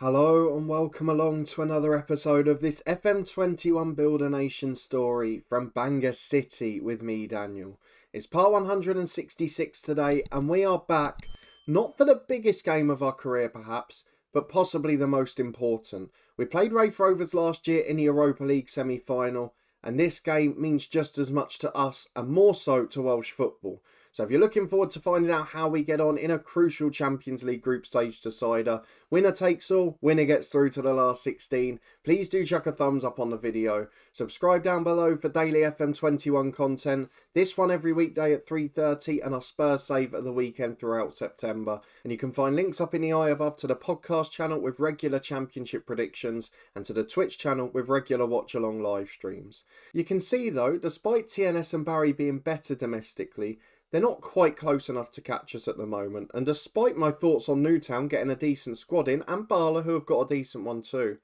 Hello and welcome along to another episode of this FM21 Builder Nation story from Bangor City with me, Daniel. It's part 166 today and we are back, not for the biggest game of our career perhaps, but possibly the most important. We played Raith Rovers last year in the Europa League semi-final and this game means just as much to us and more so to Welsh football. So if you're looking forward to finding out how we get on in a crucial Champions League group stage decider, winner takes all, winner gets through to the last 16, please do chuck a thumbs up on the video. Subscribe down below for daily FM21 content, this one every weekday at 3:30 and our Spurs save at the weekend throughout September. And you can find links up in the eye above to the podcast channel with regular championship predictions and to the Twitch channel with regular watch along live streams. You can see though, despite TNS and Barry being better domestically, they're not quite close enough to catch us at the moment, and despite my thoughts on Newtown getting a decent squad in, and Bala who have got a decent one too,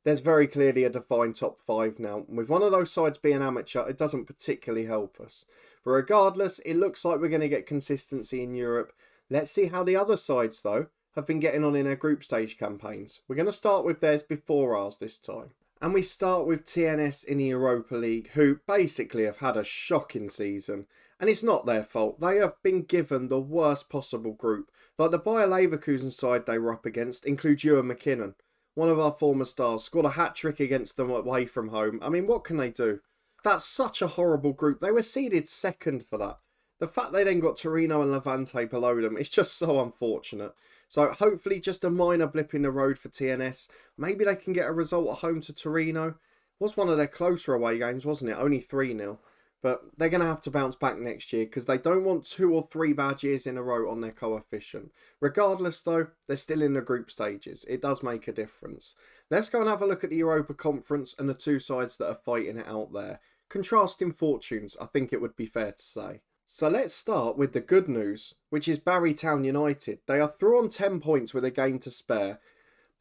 there's very clearly a defined top 5 now, and with one of those sides being amateur, it doesn't particularly help us. But regardless, it looks like we're going to get consistency in Europe. Let's see how the other sides though have been getting on in their group stage campaigns. We're going to start with theirs before ours this time. And we start with TNS in the Europa League, who basically have had a shocking season. And it's not their fault. They have been given the worst possible group. Like the Bayer Leverkusen side they were up against includes Ewan McKinnon, one of our former stars, scored a hat-trick against them away from home. I mean, what can they do? That's such a horrible group. They were seeded second for that. The fact they then got Torino and Levante below them is just so unfortunate. So hopefully just a minor blip in the road for TNS. Maybe they can get a result at home to Torino. It was one of their closer away games, wasn't it? Only 3-0. But they're going to have to bounce back next year because they don't want 2 or 3 bad years in a row on their coefficient. Regardless though, they're still in the group stages. It does make a difference. Let's go and have a look at the Europa Conference and the two sides that are fighting it out there. Contrasting fortunes, I think it would be fair to say. So let's start with the good news, which is Barry Town United. They are through on 10 points with a game to spare.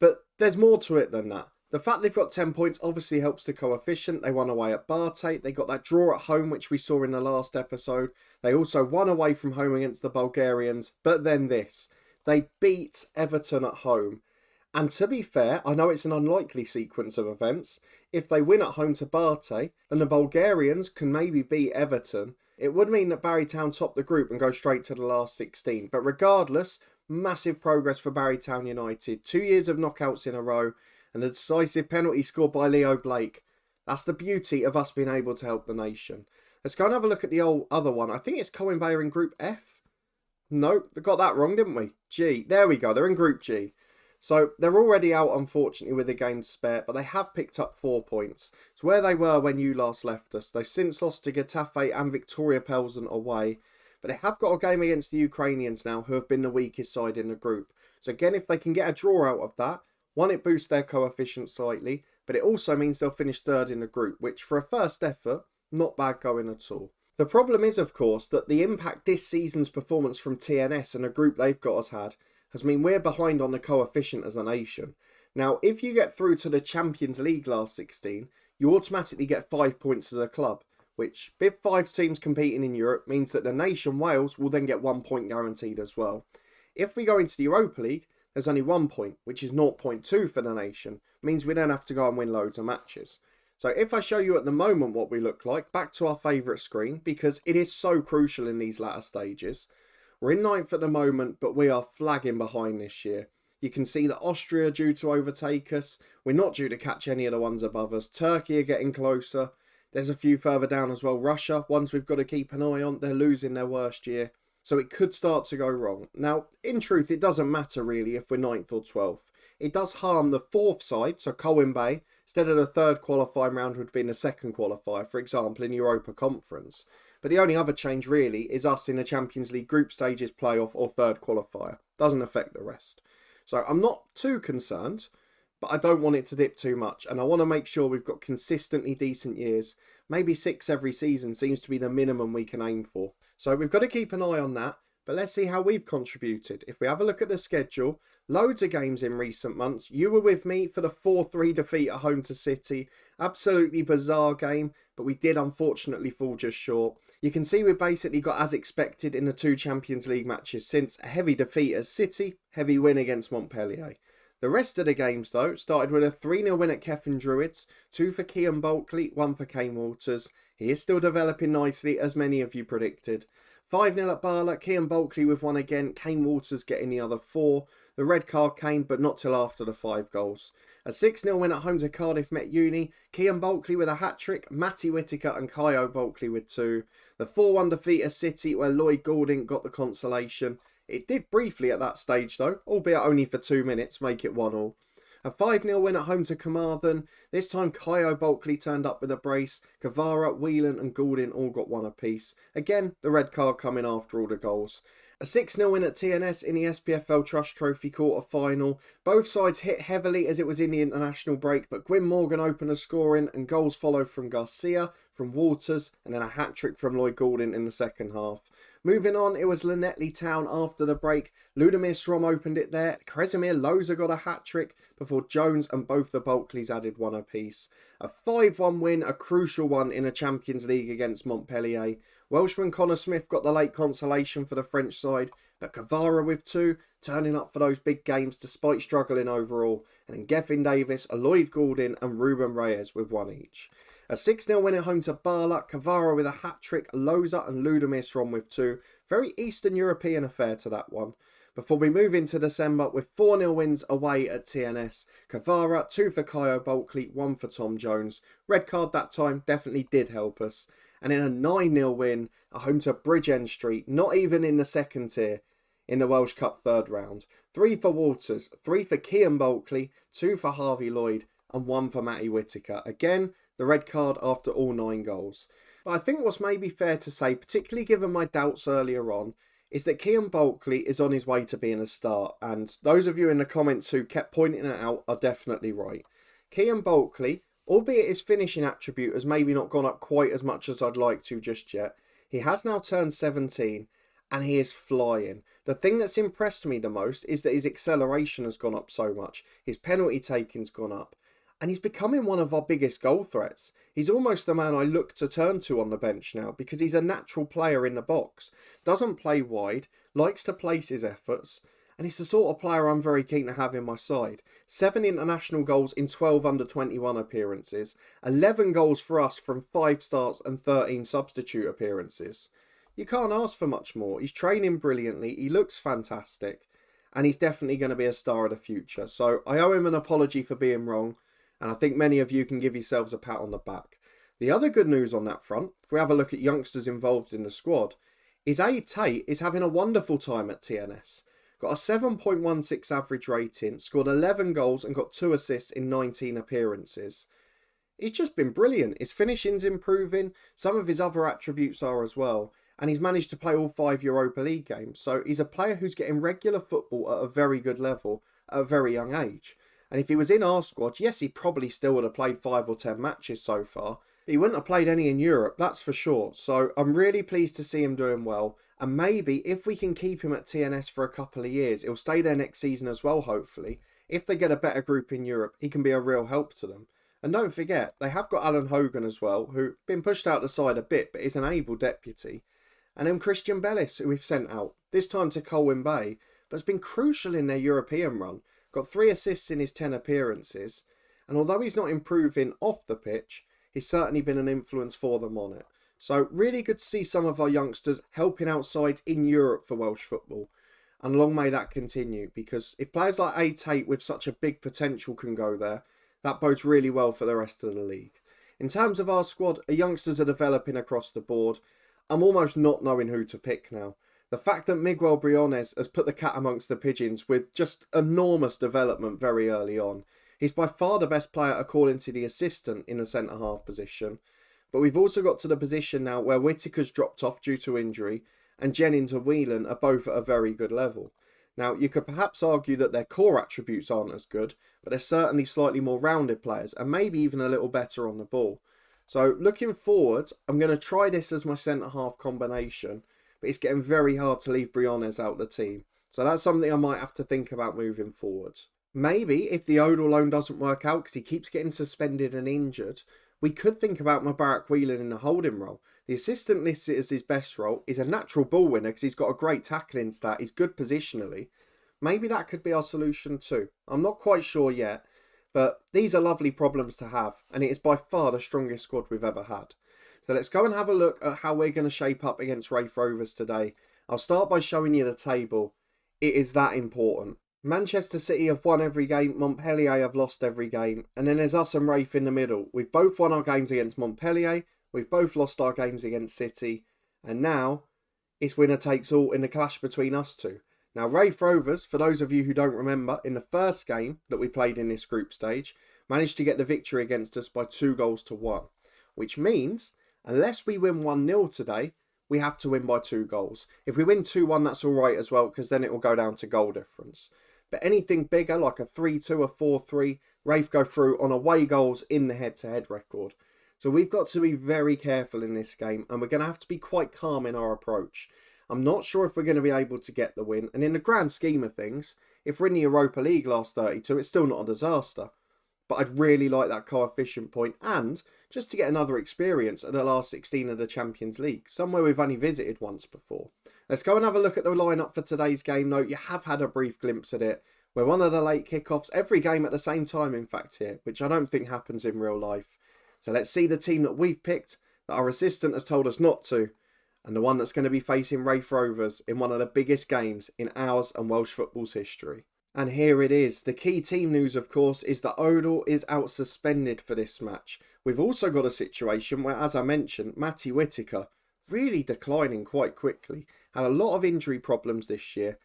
But there's more to it than that. The fact they've got 10 points obviously helps the coefficient. They won away at Barte. They got that draw at home, which we saw in the last episode. They also won away from home against the Bulgarians. But then this. They beat Everton at home. And to be fair, I know it's an unlikely sequence of events. If they win at home to Barte, and the Bulgarians can maybe beat Everton, it would mean that Barry Town top the group and go straight to the last 16. But regardless, massive progress for Barry Town United. 2 years of knockouts in a row. And a decisive penalty scored by Leo Blake. That's the beauty of us being able to help the nation. Let's go and have a look at the other one. I think it's Colwyn Bay in Group F. No, they got that wrong, didn't we? G. There we go. They're in Group G. So they're already out, unfortunately, with a game to spare, but they have picked up 4 points. It's where they were when you last left us. They've since lost to Getafe and Victoria Pelzen away, but they have got a game against the Ukrainians now, who have been the weakest side in the group. So again, if they can get a draw out of that, one, it boosts their coefficient slightly, but it also means they'll finish third in the group, which for a first effort, not bad going at all. The problem is, of course, that the impact this season's performance from TNS and a group they've got us had has mean we're behind on the coefficient as a nation. Now, if you get through to the Champions League last 16, you automatically get 5 points as a club, which, with 5 teams competing in Europe, means that the nation Wales will then get 1 point guaranteed as well. If we go into the Europa League, there's only 1 point, which is 0.2 for the nation. Means we don't have to go and win loads of matches. So if I show you at the moment what we look like, back to our favourite screen, because it is so crucial in these latter stages. We're in 9th at the moment, but we are flagging behind this year. You can see that Austria are due to overtake us. We're not due to catch any of the ones above us. Turkey are getting closer. There's a few further down as well. Russia, ones we've got to keep an eye on. They're losing their worst year. So it could start to go wrong. Now, in truth, it doesn't matter really if we're 9th or 12th. It does harm the 4th side, so Colwyn Bay, instead of the 3rd qualifying round would be in the 2nd qualifier, for example, in Europa Conference. But the only other change really is us in the Champions League group stages playoff or 3rd qualifier. Doesn't affect the rest. So I'm not too concerned, but I don't want it to dip too much. And I want to make sure we've got consistently decent years. Maybe 6 every season seems to be the minimum we can aim for. So we've got to keep an eye on that, but let's see how we've contributed. If we have a look at the schedule, loads of games in recent months. You were with me for the 4-3 defeat at home to City. Absolutely bizarre game, but we did unfortunately fall just short. You can see we basically got as expected in the 2 Champions League matches since: a heavy defeat at City, heavy win against Montpellier. The rest of the games, though, started with a 3-0 win at Kefin Druids, 2 for Kean Bulkley, 1 for Kane Walters. He is still developing nicely, as many of you predicted. 5-0 at Barla, Kean Bulkley with 1 again, Kane Walters getting the other 4. The red card came, but not till after the 5 goals. A 6-0 win at home to Cardiff Met Uni, Kean Bulkley with a hat-trick, Matty Whittaker and Kyo Bulkley with 2. The 4-1 defeat at City, where Lloyd Goulding got the consolation. It did briefly at that stage though, albeit only for 2 minutes, make it 1-1. A 5-0 win at home to Carmarthen. This time Kyo Bulkley turned up with a brace. Kavara, Whelan and Goulding all got 1 apiece. Again, the red card coming after all the goals. A 6-0 win at TNS in the SPFL Trust Trophy quarter-final. Both sides hit heavily as it was in the international break, but Gwyn Morgan opened the scoring and goals followed from Garcia, from Walters, and then a hat-trick from Lloyd Goulding in the second half. Moving on, it was Llanelli Town after the break. Ludomir Srom opened it there. Kresimir Loza got a hat-trick before Jones and both the Bulkleys added 1 apiece. A 5-1 win, a crucial one in a Champions League against Montpellier. Welshman Connor Smith got the late consolation for the French side, but Kavara with 2, turning up for those big games despite struggling overall. And then Geffin Davis, Lloyd Goulding and Ruben Reyes with 1 each. A 6-0 win at home to Barla, Kavara with a hat-trick, Loza and Ludomir Srom with 2. Very Eastern European affair to that one. Before we move into December with 4-0 wins away at TNS. Kavara, 2 for Kyo Bulkley, 1 for Tom Jones. Red card that time definitely did help us. And in a 9-0 win at home to Bridgend Street, not even in the second tier, in the Welsh Cup third round. 3 for Walters, 3 for Kean Bulkley, 2 for Harvey Lloyd and 1 for Matty Whittaker. Again, the red card after all 9 goals. But I think what's maybe fair to say, particularly given my doubts earlier on, is that Kean Bulkley is on his way to being a star, and those of you in the comments who kept pointing it out are definitely right. Kean Bulkley, albeit his finishing attribute has maybe not gone up quite as much as I'd like to just yet, he has now turned 17 and he is flying. The thing that's impressed me the most is that his acceleration has gone up so much, his penalty taking's gone up, and he's becoming one of our biggest goal threats. He's almost the man I look to turn to on the bench now because he's a natural player in the box. Doesn't play wide, likes to place his efforts, and he's the sort of player I'm very keen to have in my side. 7 international goals in 12 under-21 appearances, 11 goals for us from 5 starts and 13 substitute appearances. You can't ask for much more. He's training brilliantly, he looks fantastic, and he's definitely going to be a star of the future. So I owe him an apology for being wrong, and I think many of you can give yourselves a pat on the back. The other good news on that front, if we have a look at youngsters involved in the squad, is Aid Tate is having a wonderful time at TNS. Got a 7.16 average rating, scored 11 goals and got 2 assists in 19 appearances. He's just been brilliant. His finishing's improving, some of his other attributes are as well, and he's managed to play all 5 Europa League games. So he's a player who's getting regular football at a very good level at a very young age. And if he was in our squad, yes, he probably still would have played 5 or 10 matches so far. He wouldn't have played any in Europe, that's for sure. So I'm really pleased to see him doing well. And maybe if we can keep him at TNS for a couple of years, he'll stay there next season as well, hopefully. If they get a better group in Europe, he can be a real help to them. And don't forget, they have got Alan Hogan as well, who's been pushed out the side a bit, but is an able deputy. And then Christian Bellis, who we've sent out, this time to Colwyn Bay, but has been crucial in their European run. Got 3 assists in his 10 appearances, and although he's not improving off the pitch, he's certainly been an influence for them on it. So really good to see some of our youngsters helping out sides in Europe for Welsh football, and long may that continue, because if players like Aid Tate with such a big potential can go there, that bodes really well for the rest of the league. In terms of our squad, our youngsters are developing across the board. I'm almost not knowing who to pick now. The fact that Miguel Briones has put the cat amongst the pigeons with just enormous development very early on. He's by far the best player according to the assistant in the centre-half position. But we've also got to the position now where Whittaker's dropped off due to injury and Jennings and Whelan are both at a very good level. Now, you could perhaps argue that their core attributes aren't as good, but they're certainly slightly more rounded players and maybe even a little better on the ball. So looking forward, I'm going to try this as my centre-half combination, but it's getting very hard to leave Briones out the team. So that's something I might have to think about moving forward. Maybe if the Odell loan doesn't work out because he keeps getting suspended and injured, we could think about Mubarak Whelan in the holding role. The assistant lists it as his best role. He's a natural ball winner because he's got a great tackling stat. He's good positionally. maybe that could be our solution too. I'm not quite sure yet, but these are lovely problems to have, and it is by far the strongest squad we've ever had. So let's go and have a look at how we're going to shape up against Raith Rovers today. I'll start by showing you the table. It is that important. Manchester City have won every game, Montpellier have lost every game, and then there's us and Raith in the middle. We've both won our games against Montpellier, we've both lost our games against City, and now it's winner takes all in the clash between us two. Now Raith Rovers, for those of you who don't remember, in the first game that we played in this group stage, managed to get the victory against us by 2-1, which means unless we win 1-0 today, we have to win by 2 goals. If we win 2-1, that's alright as well, because then it will go down to goal difference. But anything bigger, like a 3-2, a 4-3, Raith go through on away goals in the head-to-head record. So we've got to be very careful in this game, and we're going to have to be quite calm in our approach. I'm not sure if we're going to be able to get the win, and in the grand scheme of things, if we're in the Europa League last 32, it's still not a disaster. But I'd really like that coefficient point, and just to get another experience at the last 16 of the Champions League, somewhere we've only visited once before. Let's go and have a look at the lineup for today's game. Note, you have had a brief glimpse at it. We're one of the late kickoffs, every game at the same time in fact here, which I don't think happens in real life. So let's see the team that we've picked, that our assistant has told us not to, and the one that's going to be facing Raith Rovers in one of the biggest games in ours and Welsh football's history. And here it is. The key team news, of course, is that Odell is out suspended for this match. We've also got a situation where, as I mentioned, Matty Whitaker really declining quite quickly. Had a lot of injury problems this year,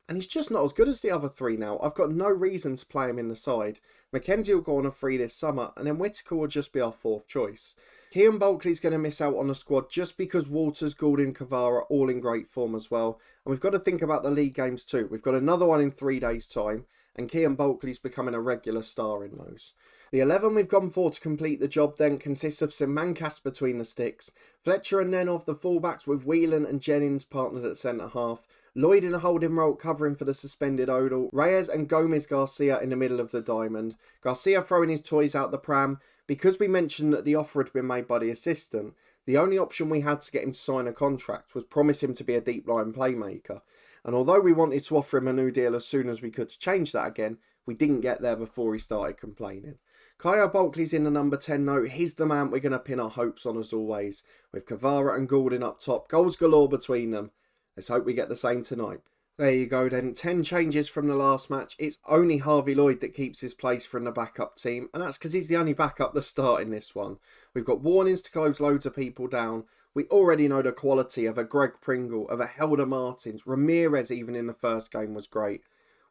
and he's just not as good as the other three now. I've got no reason to play him in the side. Mackenzie will go on a free this summer, and then Whitaker will just be our fourth choice. Kean Bulkley's going to miss out on the squad just because Walters, Goulding, Kavara all in great form as well. And we've got to think about the league games too. We've got another one in 3 days' time, and Kean Bulkley's becoming a regular star in those. The 11 we've gone for to complete the job then consists of Simancas between the sticks, Fletcher and Nenov the fullbacks with Whelan and Jennings partnered at centre-half, Lloyd in a holding role covering for the suspended Odell, Reyes and Gomez Garcia in the middle of the diamond, Garcia throwing his toys out the pram. Because we mentioned that the offer had been made by the assistant, the only option we had to get him to sign a contract was promise him to be a deep line playmaker. And although we wanted to offer him a new deal as soon as we could to change that again, we didn't get there before he started complaining. Kaya Bulkley's in the number 10 note. He's the man we're going to pin our hopes on as always, with Kavara and Goulding up top. Goals galore between them. Let's hope we get the same tonight. There you go then, 10 changes from the last match. It's only Harvey Lloyd that keeps his place from the backup team, and that's because he's the only backup that's starting this one. We've got warnings to close loads of people down. We already know the quality of a Greg Pringle, of a Helder Martins. Ramirez even in the first game was great.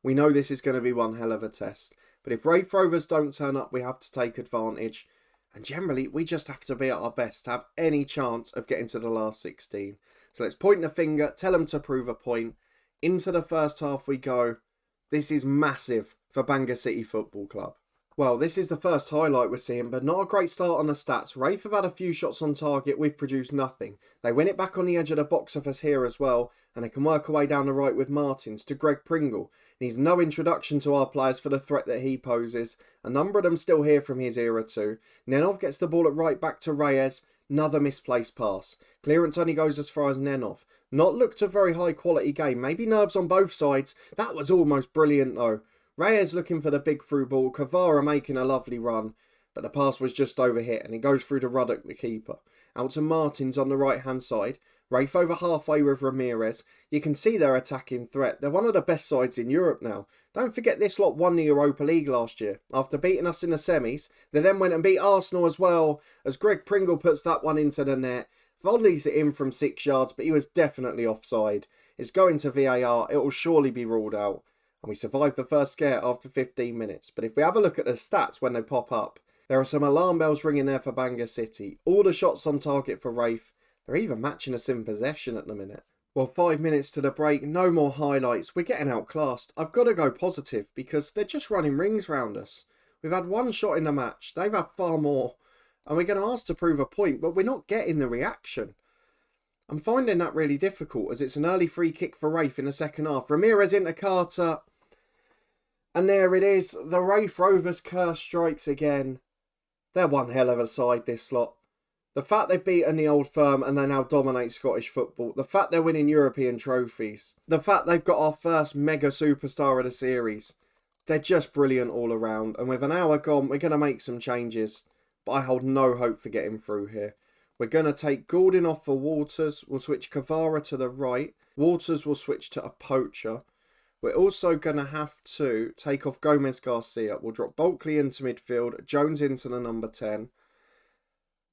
We know this is going to be one hell of a test. But if Raith Rovers don't turn up, we have to take advantage. And generally, we just have to be at our best to have any chance of getting to the last 16. So let's point the finger, tell them to prove a point. Into the first half we go. This is massive for Bangor City Football Club. Well, this is the first highlight we're seeing, but not a great start on the stats. Raith have had a few shots on target, we've produced nothing. They win it back on the edge of the box of us here as well, and they can work away down the right with Martins to Greg Pringle. Needs no introduction to our players for the threat that he poses. A number of them still here from his era too. Nenov gets the ball at right back to Reyes. Another misplaced pass. Clearance only goes as far as Nenov. Not looked a very high quality game. Maybe nerves on both sides. That was almost brilliant though. Reyes looking for the big through ball. Kavara making a lovely run. But the pass was just overhit and it goes through to Ruddock, the keeper. Out to Martins on the right hand side. Raith over halfway with Ramirez. You can see their attacking threat. They're one of the best sides in Europe now. Don't forget this lot won the Europa League last year. After beating us in the semis, they then went and beat Arsenal as well, as Greg Pringle puts that one into the net. Volleys it in from 6 yards, but he was definitely offside. It's going to VAR. It will surely be ruled out. And we survived the first scare after 15 minutes. But if we have a look at the stats when they pop up, there are some alarm bells ringing there for Bangor City. All the shots on target for Raith. They're even matching us in possession at the minute. Well, 5 minutes to the break, no more highlights. We're getting outclassed. I've got to go positive because they're just running rings round us. We've had one shot in the match. They've had far more. And we're going to ask to prove a point, but we're not getting the reaction. I'm finding that really difficult as it's an early free kick for Raith in the second half. Ramirez into Carter. And there it is. The Raith Rovers curse strikes again. They're one hell of a side, this lot. The fact they've beaten the old firm and they now dominate Scottish football. The fact they're winning European trophies. The fact they've got our first mega superstar of the series. They're just brilliant all around. And with an hour gone, we're going to make some changes. But I hold no hope for getting through here. We're going to take Goulding off for Walters. We'll switch Kvara to the right. Walters will switch to a poacher. We're also going to have to take off Gomez Garcia. We'll drop Bulkley into midfield. Jones into the number 10.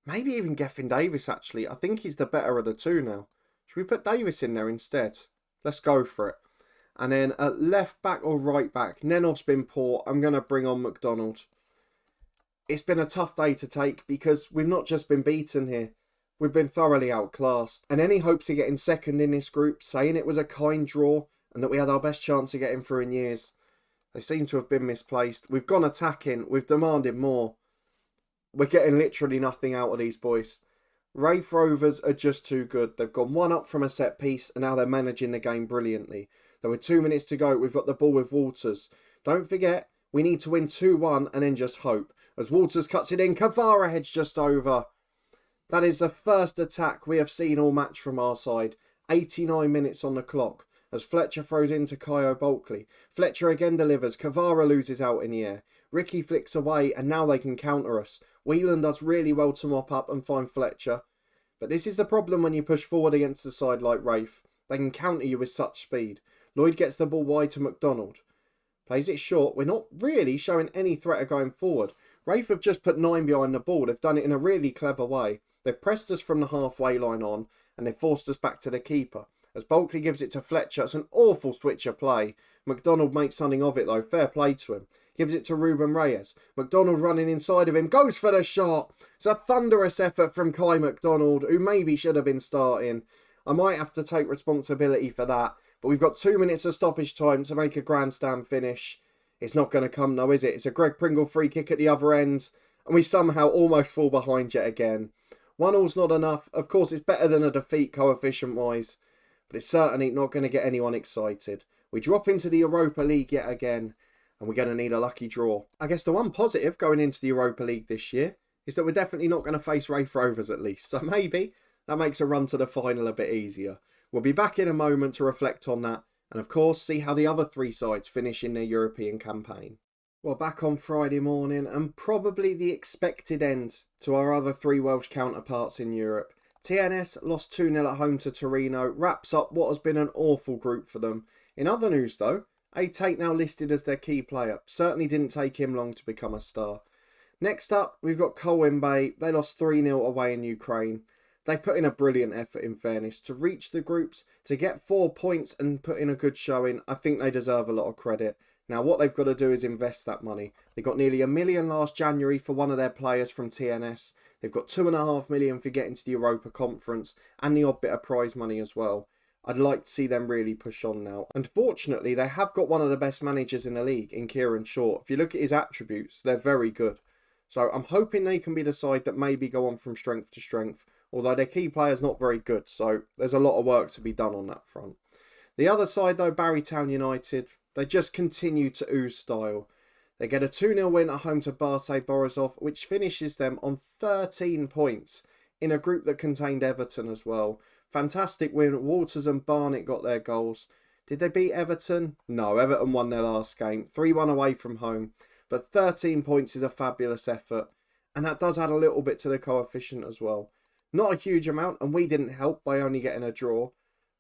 Maybe even Gethin Davis, actually. I think he's the better of the two now. Should we put Davis in there instead? Let's go for it. And then at left back or right back, Nenov's been poor. I'm going to bring on McDonald. It's been a tough day to take because we've not just been beaten here. We've been thoroughly outclassed. And any hopes of getting second in this group, saying it was a kind draw and that we had our best chance of getting through in years, they seem to have been misplaced. We've gone attacking. We've demanded more. We're getting literally nothing out of these boys. Raith Rovers are just too good. They've gone one up from a set piece and now they're managing the game brilliantly. There were 2 minutes to go. We've got the ball with Walters. Don't forget, we need to win 2-1 and then just hope. As Walters cuts it in, Kvara heads just over. That is the first attack we have seen all match from our side. 89 minutes on the clock. As Fletcher throws into Kyo Bulkley. Fletcher again delivers. Kvara loses out in the air. Ricky flicks away and now they can counter us. Whelan does really well to mop up and find Fletcher. But this is the problem when you push forward against a side like Raith. They can counter you with such speed. Lloyd gets the ball wide to McDonald. Plays it short. We're not really showing any threat of going forward. Raith have just put 9 behind the ball. They've done it in a really clever way. They've pressed us from the halfway line on and they've forced us back to the keeper. As Bulkley gives it to Fletcher, it's an awful switch of play. McDonald makes something of it though, fair play to him. Gives it to Ruben Reyes. McDonald running inside of him, goes for the shot. It's a thunderous effort from Kai McDonald, who maybe should have been starting. I might have to take responsibility for that, but we've got 2 minutes of stoppage time to make a grandstand finish. It's not going to come though, is it? It's a Greg Pringle free kick at the other end, and we somehow almost fall behind yet again. 1-1's not enough. Of course, it's better than a defeat coefficient-wise, but it's certainly not going to get anyone excited. We drop into the Europa League yet again, and we're going to need a lucky draw. I guess the one positive going into the Europa League this year is that we're definitely not going to face Raith Rovers at least. So maybe that makes a run to the final a bit easier. We'll be back in a moment to reflect on that, and of course see how the other 3 sides finish in their European campaign. We're back on Friday morning, and probably the expected end to our other 3 Welsh counterparts in Europe. TNS lost 2-0 at home to Torino, wraps up what has been an awful group for them. In other news though, Tate now listed as their key player. Certainly didn't take him long to become a star. Next up, we've got Coimbe. They lost 3-0 away in Ukraine. They put in a brilliant effort in fairness. To reach the groups, to get 4 points and put in a good showing, I think they deserve a lot of credit. Now what they've got to do is invest that money. They got nearly $1 million last January for one of their players from TNS. They've got $2.5 million for getting to the Europa Conference and the odd bit of prize money as well. I'd like to see them really push on now. Unfortunately, they have got one of the best managers in the league in Kieran Short. If you look at his attributes, they're very good. So I'm hoping they can be the side that maybe go on from strength to strength. Although their key player's not very good, so there's a lot of work to be done on that front. The other side though, Barrytown United, they just continue to ooze style. They get a 2-0 win at home to Bate Borisov, which finishes them on 13 points in a group that contained Everton as well. Fantastic win. Walters and Barnett got their goals. Did they beat Everton? No, Everton won their last game. 3-1 away from home. But 13 points is a fabulous effort. And that does add a little bit to the coefficient as well. Not a huge amount, and we didn't help by only getting a draw.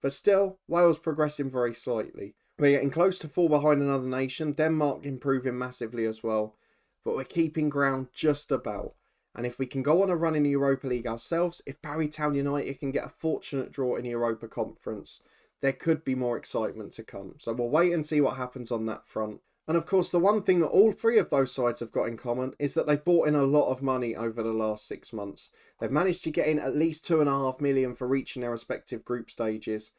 But still, Wales progressing very slightly. We're getting close to fall behind another nation. Denmark improving massively as well. But we're keeping ground just about. And if we can go on a run in the Europa League ourselves, if Barrytown United can get a fortunate draw in the Europa Conference, there could be more excitement to come. So we'll wait and see what happens on that front. And of course, the one thing that all 3 of those sides have got in common is that they've brought in a lot of money over the last 6 months. They've managed to get in at least $2.5 million for reaching their respective group stages.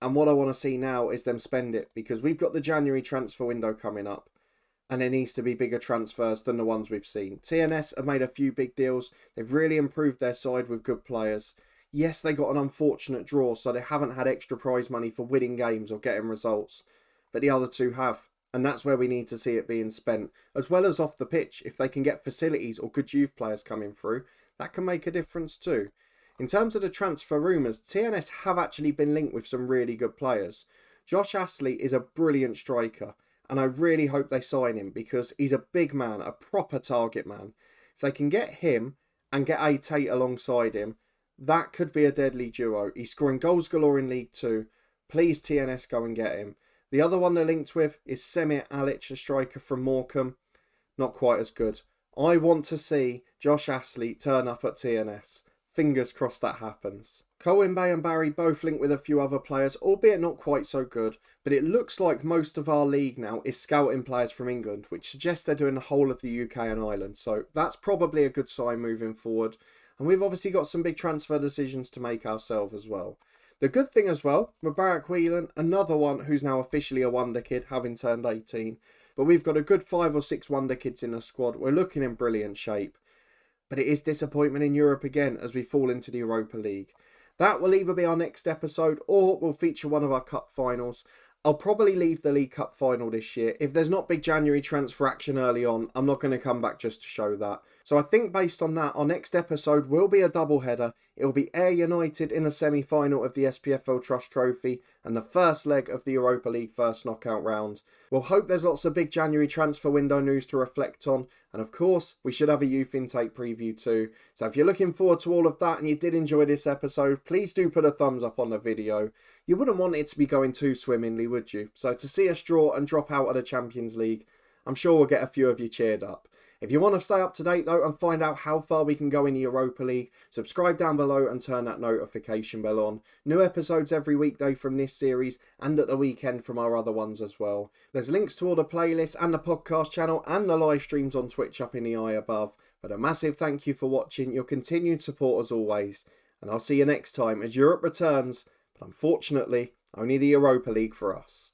And what I want to see now is them spend it, because we've got the January transfer window coming up. And there needs to be bigger transfers than the ones we've seen. TNS have made a few big deals. They've really improved their side with good players. Yes, they got an unfortunate draw, so they haven't had extra prize money for winning games or getting results. But the other 2 have. And that's where we need to see it being spent. As well as off the pitch, if they can get facilities or good youth players coming through, that can make a difference too. In terms of the transfer rumours, TNS have actually been linked with some really good players. Josh Astley is a brilliant striker, and I really hope they sign him because he's a big man, a proper target man. If they can get him and get A Tate alongside him, that could be a deadly duo. He's scoring goals galore in League 2. Please TNS go and get him. The other one they're linked with is Semir Alic, a striker from Morecambe. Not quite as good. I want to see Josh Astley turn up at TNS. Fingers crossed that happens. Colwyn Bay and Barry both linked with a few other players, albeit not quite so good, but it looks like most of our league now is scouting players from England, which suggests they're doing the whole of the UK and Ireland, so that's probably a good sign moving forward. And we've obviously got some big transfer decisions to make ourselves as well. The good thing as well, Mubarak Whelan, another one who's now officially a wonder kid, having turned 18. But we've got a good 5 or 6 wonder kids in the squad. We're looking in brilliant shape. But it is disappointment in Europe again as we fall into the Europa League. That will either be our next episode or will feature one of our cup finals. I'll probably leave the League Cup final this year. If there's not big January transfer action early on, I'm not going to come back just to show that. So I think based on that, our next episode will be a double header. It will be Ayr United in the semi-final of the SPFL Trust Trophy and the first leg of the Europa League first knockout round. We'll hope there's lots of big January transfer window news to reflect on. And of course, we should have a youth intake preview too. So if you're looking forward to all of that and you did enjoy this episode, please do put a thumbs up on the video. You wouldn't want it to be going too swimmingly, would you? So to see us draw and drop out of the Champions League, I'm sure we'll get a few of you cheered up. If you want to stay up to date though and find out how far we can go in the Europa League, subscribe down below and turn that notification bell on. New episodes every weekday from this series and at the weekend from our other ones as well. There's links to all the playlists and the podcast channel and the live streams on Twitch up in the eye above. But a massive thank you for watching, your continued support as always. And I'll see you next time as Europe returns, but unfortunately only the Europa League for us.